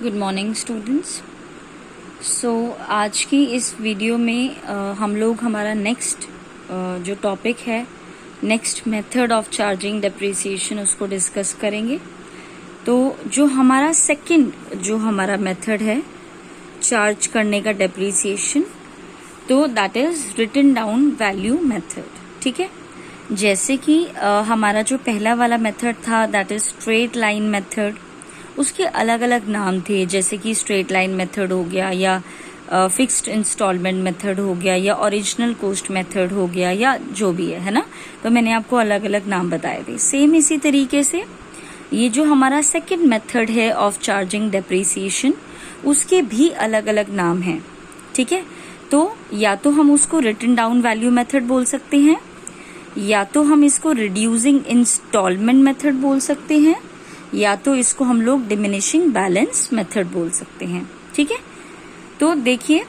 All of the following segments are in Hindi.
Good morning students. आज की इस वीडियो में हम लोग हमारा नेक्स्ट जो टॉपिक है next method of charging depreciation उसको डिस्कस करेंगे। तो जो हमारा सेकंड जो हमारा मेथड है चार्ज करने का डेप्रिसिएशन, तो that is written down value method. ठीक है, जैसे कि हमारा जो पहला वाला मेथड था that is straight line method, उसके अलग अलग नाम थे, जैसे कि स्ट्रेट लाइन मेथड हो गया या फिक्स्ड इंस्टॉलमेंट मेथड हो गया या ओरिजिनल कॉस्ट मेथड हो गया या जो भी है ना। तो मैंने आपको अलग अलग नाम बताए थे। सेम इसी तरीके से ये जो हमारा सेकंड मेथड है ऑफ चार्जिंग डेप्रिसिएशन, उसके भी अलग अलग नाम हैं। ठीक है, तो या तो हम उसको रिटन डाउन वैल्यू मेथड बोल सकते हैं, या तो हम इसको रिड्यूसिंग इंस्टॉलमेंट मेथड बोल सकते हैं, या तो इसको हम लोग डिमिनिशिंग बैलेंस मेथड बोल सकते हैं। ठीक है, तो देखिए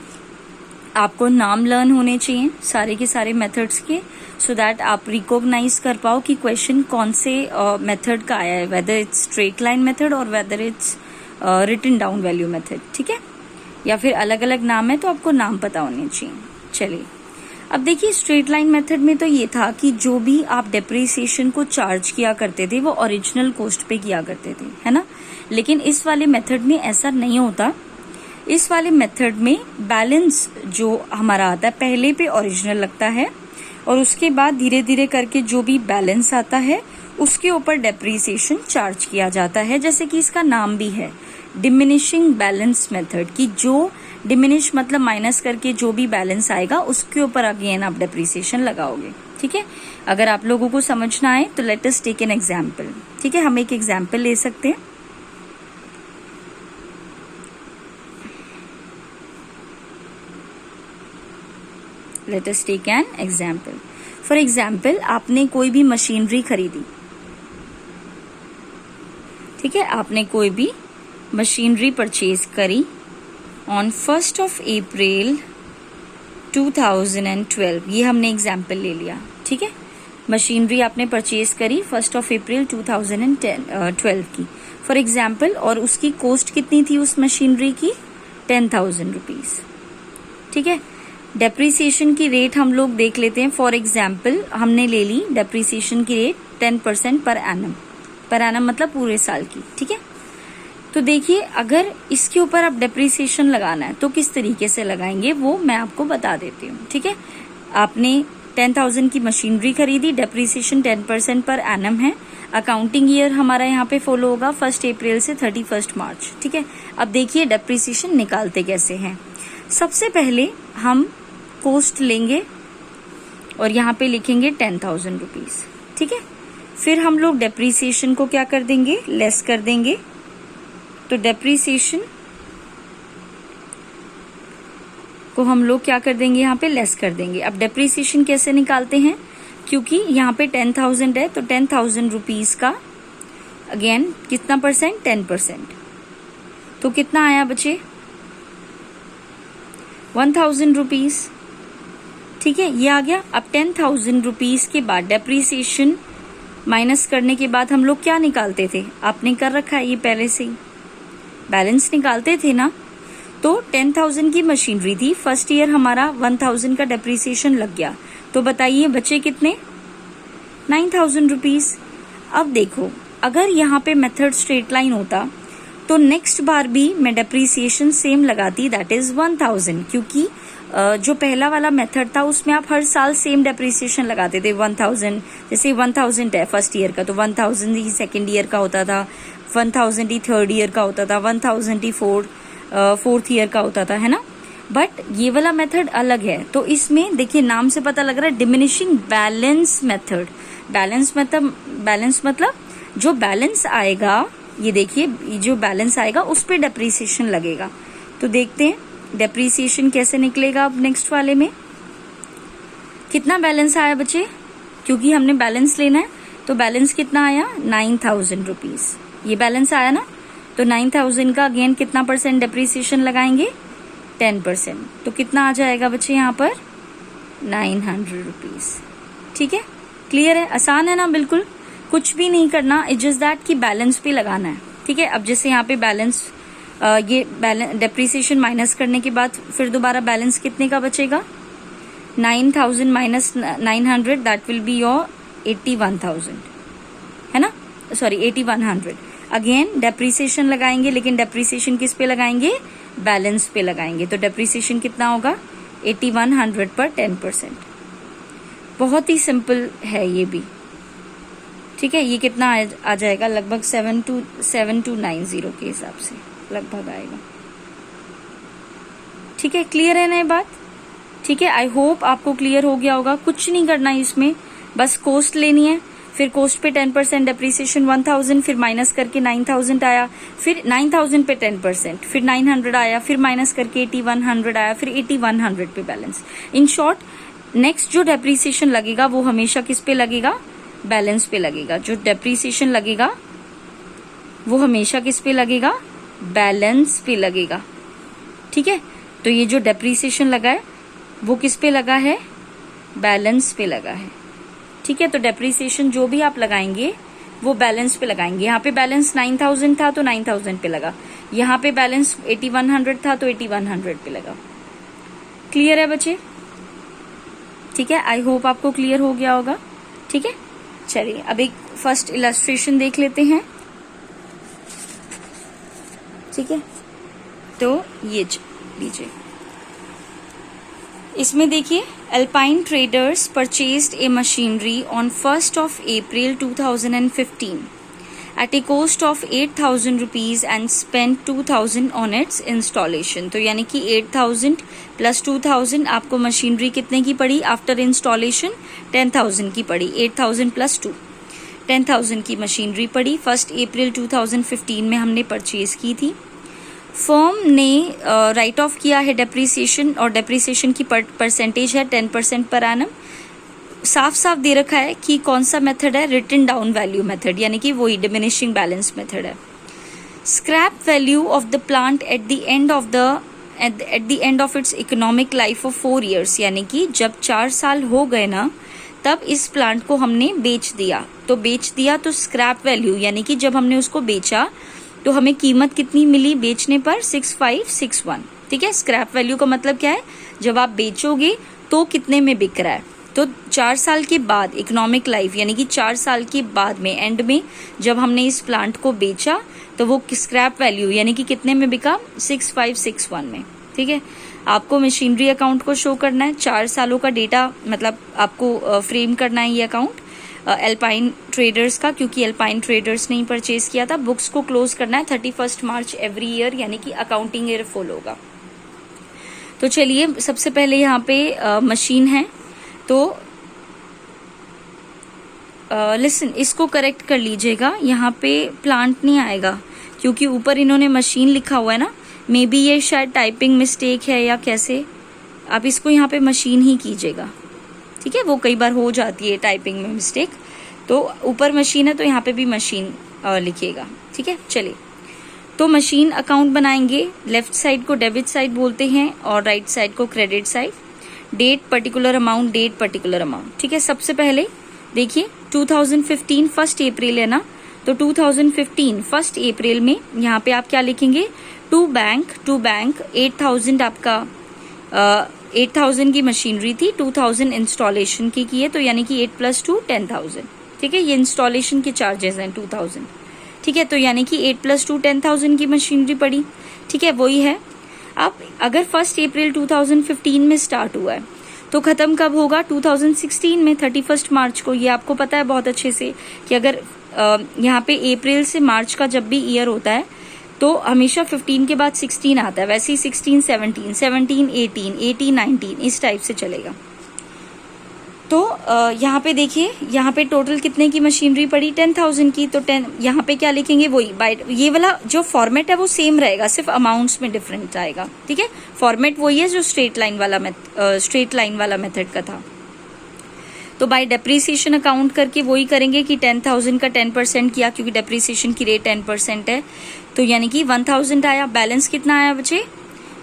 आपको नाम लर्न होने चाहिए सारे के सारे मेथड्स के, सो दैट आप रिकॉग्नाइज कर पाओ कि क्वेश्चन कौन से मेथड का आया है, whether it's straight line method और whether it's written down value method. ठीक है, या फिर अलग अलग नाम है तो आपको नाम पता होने चाहिए। चलिए अब देखिए, स्ट्रेट लाइन मेथड में तो ये था कि जो भी आप डेप्रिसिएशन को चार्ज किया करते थे वो ओरिजिनल कॉस्ट पे किया करते थे, है ना। लेकिन इस वाले मेथड में ऐसा नहीं होता। इस वाले मेथड में बैलेंस जो हमारा आता है पहले पे ओरिजिनल लगता है और उसके बाद धीरे धीरे करके जो भी बैलेंस आता है उसके ऊपर डेप्रिसिएशन चार्ज किया जाता है। जैसे कि इसका नाम भी है डिमिनिशिंग बैलेंस मेथड, की जो डिमिनिश मतलब माइनस करके जो भी बैलेंस आएगा उसके ऊपर अगेन आप डेप्रिसिएशन लगाओगे। ठीक है, अगर आप लोगों को समझना आए तो let us take an example. ठीक है, हम एक एग्जांपल ले सकते हैं। Let us take an example. For example, आपने कोई भी मशीनरी खरीदी। ठीक है, आपने कोई भी मशीनरी परचेज करी ऑन 1st of April 2012। ये हमने एग्जाम्पल ले लिया। ठीक है, मशीनरी आपने परचेज करी 1st of April 2012 की फॉर एग्जाम्पल, और उसकी कॉस्ट कितनी थी उस मशीनरी की? 10,000 रुपीज। ठीक है, डेप्रिसिएशन की रेट हम लोग देख लेते हैं। फॉर एग्जाम्पल हमने ले ली डेप्रिसिएशन की रेट 10% पर एनम मतलब पूरे साल की। ठीक है, तो देखिए अगर इसके ऊपर आप डेप्रिसिएशन लगाना है तो किस तरीके से लगाएंगे वो मैं आपको बता देती हूँ। ठीक है, आपने 10,000 की मशीनरी खरीदी, डेप्रिसिएशन 10% पर एनम है। अकाउंटिंग ईयर हमारा यहाँ पे फॉलो होगा 1 अप्रैल से 31 मार्च। ठीक है, अब देखिए डेप्रिसिएशन निकालते कैसे हैं। सबसे पहले हम कॉस्ट लेंगे और यहाँ पे लिखेंगे 10,000 रुपीज। ठीक है, फिर हम लोग डेप्रिसिएशन को क्या कर देंगे? लेस कर देंगे। तो डेप्रिसिएशन को हम लोग क्या कर देंगे? यहाँ पे लेस कर देंगे। अब डेप्रिसिएशन कैसे निकालते हैं? क्योंकि यहाँ पे 10,000 है तो 10,000 रुपीज का अगेन कितना परसेंट? 10%। तो कितना आया बचे? 1,000 रुपीज। ठीक है, ये आ गया। अब 10,000 रुपीज के बाद डेप्रिसिएशन माइनस करने के बाद हम लोग क्या निकालते थे? आपने कर रखा है ये पहले से ही, बैलेंस निकालते थे ना। तो 10,000 की मशीनरी थी, फर्स्ट ईयर हमारा 1,000 का डेप्रिसिएशन लग गया, तो बताइए बचे कितने? 9,000 रुपीज। अब देखो अगर यहाँ पे मेथड स्ट्रेट लाइन होता तो नेक्स्ट बार भी मैं डेप्रिसिएशन सेम लगाती, दैट इज 1,000, क्योंकि जो पहला वाला मेथड था उसमें आप हर साल सेम डेप्रिसिएशन लगाते थे 1,000। जैसे 1,000 है फर्स्ट ईयर का तो 1,000 ही सेकेंड ईयर का होता था, 1,000 ही थर्ड ईयर का होता था, 1,000 ही फोर्थ ईयर का होता था, है ना। बट ये वाला मेथड अलग है। तो इसमें देखिए नाम से पता लग रहा है डिमिनिशिंग बैलेंस मेथड। बैलेंस मतलब जो बैलेंस आएगा, ये देखिए जो बैलेंस आएगा उस पर डेप्रिसिएशन लगेगा। तो देखते हैं डेप्रिसिएशन कैसे निकलेगा। अब नेक्स्ट वाले में कितना बैलेंस आया बच्चे? क्योंकि हमने बैलेंस लेना है तो बैलेंस कितना आया? 9,000 रुपीज। ये बैलेंस आया ना, तो 9,000 का अगेन कितना परसेंट डेप्रिसिएशन लगाएंगे? 10%। तो कितना आ जाएगा बच्चे यहाँ पर? 900 रुपीज। ठीक है, क्लियर है? आसान है ना, बिल्कुल कुछ भी नहीं करना, इट जस्ट दैट कि बैलेंस पे लगाना है। ठीक है, अब जैसे यहाँ पे बैलेंस ये बैलेंस डेप्रिसिएशन माइनस करने के बाद फिर दोबारा बैलेंस कितने का बचेगा? 9,000 minus 900, that will be your 81,000, है ना, सॉरी 8100। अगेन डेप्रिसिएशन लगाएंगे, लेकिन डेप्रिसिएशन किस पे लगाएंगे? बैलेंस पे लगाएंगे। तो डेप्रिसिएशन कितना होगा? 8100 पर 10%। बहुत ही सिंपल है ये भी, ठीक है। ये कितना आ जाएगा? लगभग 7290 के हिसाब से लगभग आएगा, ठीक है। क्लियर है ना ये बात? ठीक है, आई होप आपको क्लियर हो गया होगा। कुछ नहीं करना है इसमें, बस कोस्ट लेनी है, फिर कोस्ट पे 10% डेप्रिसिएशन 1000, फिर माइनस करके 9000 आया, फिर 9000 पे 10%, फिर 900 आया, फिर माइनस करके 8100 आया, फिर 8100 पे बैलेंस। इन शॉर्ट नेक्स्ट जो डेप्रिसिएशन लगेगा वो हमेशा किस पे लगेगा? बैलेंस पे लगेगा। जो डेप्रिसिएशन लगेगा वो हमेशा किस पे लगेगा? बैलेंस पे लगेगा, ठीक है। तो ये जो डेप्रिसिएशन लगा है वो किस पे लगा है? बैलेंस पे लगा है, ठीक है। तो डेप्रिसिएशन जो भी आप लगाएंगे वो बैलेंस पे लगाएंगे। यहाँ पे बैलेंस 9000 था तो 9000 पे लगा, यहाँ पे बैलेंस 8100 था तो 8100 पे लगा। क्लियर है बच्चे? ठीक है, आई होप आपको क्लियर हो गया होगा, ठीक है। चलिए अब एक फर्स्ट इलस्ट्रेशन देख लेते हैं, ठीक है। तो ये लीजिए, इसमें देखिए, alpine traders purchased A machinery on 1st of April 2015 at a cost of 8,000 rupees and spent 2,000 on its installation। तो यानी कि 8,000 प्लस 2,000 आपको मशीनरी कितने की पड़ी? आफ्टर इंस्टॉलेशन 10,000 की पड़ी। 8,000 प्लस 2 10,000 की मशीनरी पड़ी। 1 अप्रैल 2015 में हमने परचेज की थी। फर्म ने राइट ऑफ किया है डेप्रिसिएशन, और डेप्रिसिएशन की परसेंटेज है 10% पर एनम। साफ साफ दे रखा है कि कौन सा मेथड है? रिटन डाउन वैल्यू मेथड, यानी कि वही डिमिनिशिंग बैलेंस मेथड है। Scrap value of the plant at the end of its economic life of 4 years, यानी कि जब 4 साल हो गए ना, तब इस प्लांट को हमने बेच दिया। तो बेच दिया तो स्क्रैप वैल्यू, यानी कि जब हमने उसको बेचा तो हमें कीमत कितनी मिली बेचने पर? 6561, ठीक है। स्क्रैप वैल्यू का मतलब क्या है? जब आप बेचोगे तो कितने में बिक रहा है। तो 4 साल के बाद इकोनॉमिक लाइफ, यानी कि 4 साल के बाद में एंड में जब हमने इस प्लांट को बेचा तो वो स्क्रैप वैल्यू यानी कि कितने में बिका? 6561 में, ठीक है। आपको मशीनरी अकाउंट को शो करना है, 4 सालों का डेटा मतलब आपको फ्रेम करना है ये अकाउंट अल्पाइन ट्रेडर्स का, क्योंकि अल्पाइन ट्रेडर्स ने ही परचेज किया था। बुक्स को क्लोज करना है 31 मार्च एवरी ईयर, यानी कि अकाउंटिंग ईयर फुल होगा। तो चलिए सबसे पहले यहाँ पे मशीन है, तो लिसन, इसको करेक्ट कर लीजिएगा। यहाँ पे प्लांट नहीं आएगा क्योंकि ऊपर इन्होंने मशीन लिखा हुआ है ना, मे बी ये शायद टाइपिंग मिस्टेक है या कैसे, आप इसको यहाँ पे मशीन ही कीजिएगा, ठीक है। वो कई बार हो जाती है टाइपिंग में मिस्टेक, तो ऊपर मशीन है तो यहाँ पे भी मशीन लिखिएगा, ठीक है। चलिए, तो मशीन अकाउंट बनाएंगे। लेफ्ट साइड को डेबिट साइड बोलते हैं और राइट साइड को credit side. Date particular amount, date particular amount, ठीक है। सबसे पहले देखिए 2015 1 अप्रैल है ना, तो 2015 1 अप्रैल में यहाँ पे आप क्या लिखेंगे? टू बैंक 8,000 आपका 8,000 की मशीनरी थी, 2,000 इंस्टॉलेशन की है, तो यानी कि 8 + 2 10,000, ठीक है। ये इंस्टॉलेशन के चार्जेस हैं 2,000, ठीक है। तो यानी कि 8 + 2 10,000 की मशीनरी पड़ी, ठीक है, वही है। अब अगर 1 अप्रैल 2015 में स्टार्ट हुआ है तो खत्म कब होगा? 2016 में 31 मार्च को। ये आपको पता है बहुत अच्छे से कि अगर यहाँ पे अप्रैल से मार्च का जब भी ईयर होता है तो हमेशा 15 के बाद 16 आता है, वैसे ही 16 17 17 18 18 19 इस टाइप से चलेगा। तो यहाँ पे देखिए, यहाँ पे टोटल कितने की मशीनरी पड़ी? 10,000 की। तो 10 यहाँ पे क्या लिखेंगे? वही बाय, ये वाला जो फॉर्मेट है वो सेम रहेगा, सिर्फ अमाउंट्स में डिफरेंट आएगा, ठीक है। फॉर्मेट वही है जो स्ट्रेट लाइन वाला मेथड का था। तो बाय डेप्रिसिएशन अकाउंट करके वही करेंगे कि 10,000 का 10% किया, क्योंकि डेप्रिसिएशन की रेट 10% है, तो यानी कि 1,000 आया। बैलेंस कितना आया बच्चे?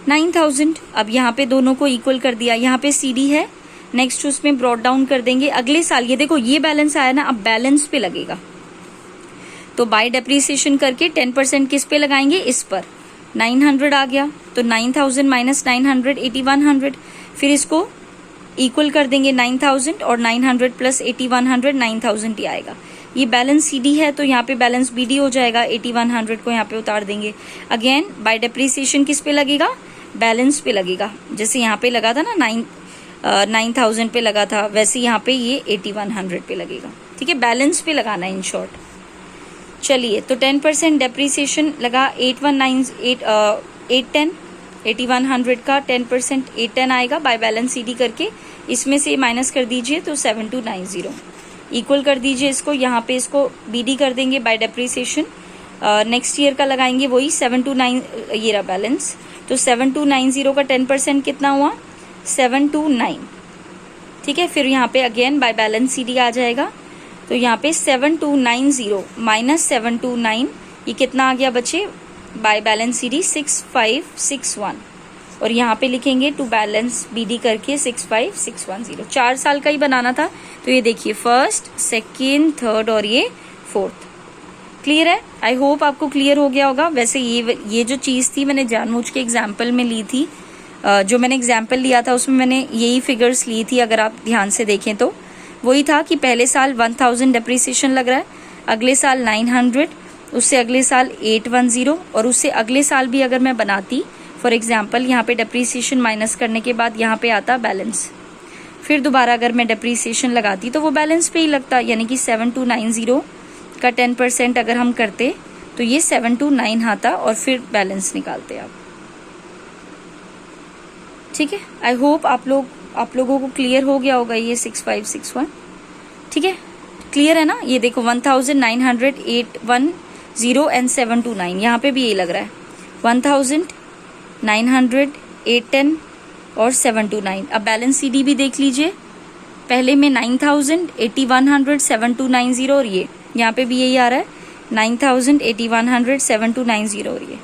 9,000। अब यहाँ पे दोनों को इक्वल कर दिया। यहाँ पे CD है, नेक्स्ट उसमें ब्रॉट डाउन कर देंगे अगले साल। ये देखो ये बैलेंस आया ना, अब बैलेंस पे लगेगा। तो बाय डेप्रिसिएशन करके 10% किस पे लगाएंगे? इस पर। 900 आ गया, तो 9000 माइनस 900 8100, फिर इसको इक्वल कर देंगे 9000 और 900 प्लस 8100 9000 ही आएगा। ये बैलेंस सीडी है तो यहाँ पे बैलेंस बीडी हो जाएगा, 8100 को यहाँ पे उतार देंगे। अगेन बाय डेप्रिसिएशन किस पे लगेगा, बैलेंस पे लगेगा। जैसे यहाँ पे लगा था ना 9000 पे लगा था, वैसे यहाँ पे ये 8100 पे लगेगा। ठीक है, बैलेंस पे लगाना है इन शॉर्ट। चलिए, तो 10% डेप्रिसिएशन लगा 810 8100 का 10% 810 आएगा बाय बैलेंस सीडी करके, इसमें से माइनस कर दीजिए तो 7290 इक्वल कर दीजिए इसको, यहाँ पे इसको बीडी कर देंगे बाय डेप्रिसिएशन। नेक्स्ट ईयर का लगाएंगे वही 729, ये रहा बैलेंस, तो 7290 का 10% कितना हुआ 729। ठीक है, फिर यहाँ पे अगेन बाय बैलेंस सीडी आ जाएगा, तो यहाँ पे 7290 माइनस 729, ये कितना आ गया बच्चे बाय बैलेंस सीडी 6561, और यहाँ पे लिखेंगे टू बैलेंस बीडी करके 65610। 4 साल का ही बनाना था, तो ये देखिए फर्स्ट, सेकेंड, थर्ड और ये फोर्थ। क्लियर है? आई होप आपको क्लियर हो गया होगा। वैसे ये जो चीज़ थी मैंने जानबूझ के एग्जाम्पल में ली थी, जो मैंने एग्जाम्पल लिया था उसमें मैंने यही फिगर्स ली थी, अगर आप ध्यान से देखें तो वही था कि पहले साल 1000 डेप्रिसिएशन लग रहा है, अगले साल 900, उससे अगले साल 810, और उससे अगले साल भी अगर मैं बनाती फॉर एग्जाम्पल, यहाँ पे डेप्रिसिएशन माइनस करने के बाद यहाँ पे आता बैलेंस, फिर दोबारा अगर मैं डेप्रिसिएशन लगाती तो वो बैलेंस पे ही लगता, यानी कि 7290 का 10% अगर हम करते तो ये 729 आता और फिर बैलेंस निकालते आप। ठीक है, आई होप आप लोगों को क्लियर हो गया होगा ये 6561। ठीक है, क्लियर है ना? ये देखो 1900 810 एंड 729, यहाँ पे भी यही लग रहा है 1900 810 और 729। अब बैलेंस सीडी भी देख लीजिए, पहले में 9000 8100 7290, और ये यहाँ पे भी यही आ रहा है 9000 8100 7290, और ये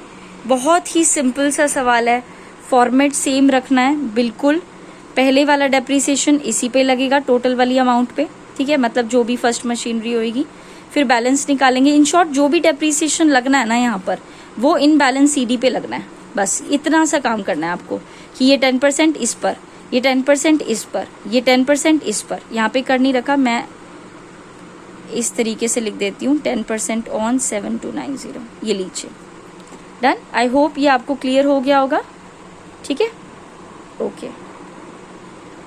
बहुत ही सिंपल सा सवाल है, फॉर्मेट सेम रखना है बिल्कुल। पहले वाला डेप्रिसिएशन इसी पे लगेगा टोटल वाली अमाउंट पे, ठीक है, मतलब जो भी फर्स्ट मशीनरी होगी, फिर बैलेंस निकालेंगे। इन शॉर्ट जो भी डेप्रिसिएशन लगना है ना यहाँ पर, वो इन बैलेंस सीडी पे लगना है, बस इतना सा काम करना है आपको कि ये 10% इस पर, ये 10% इस पर, ये 10% इस पर, यहाँ पे कर नहीं रखा, मैं इस तरीके से लिख देती हूँ 10% ऑन 7290, ये लीजिए डन। आई होप ये आपको क्लियर हो गया होगा। ठीक है, ओके।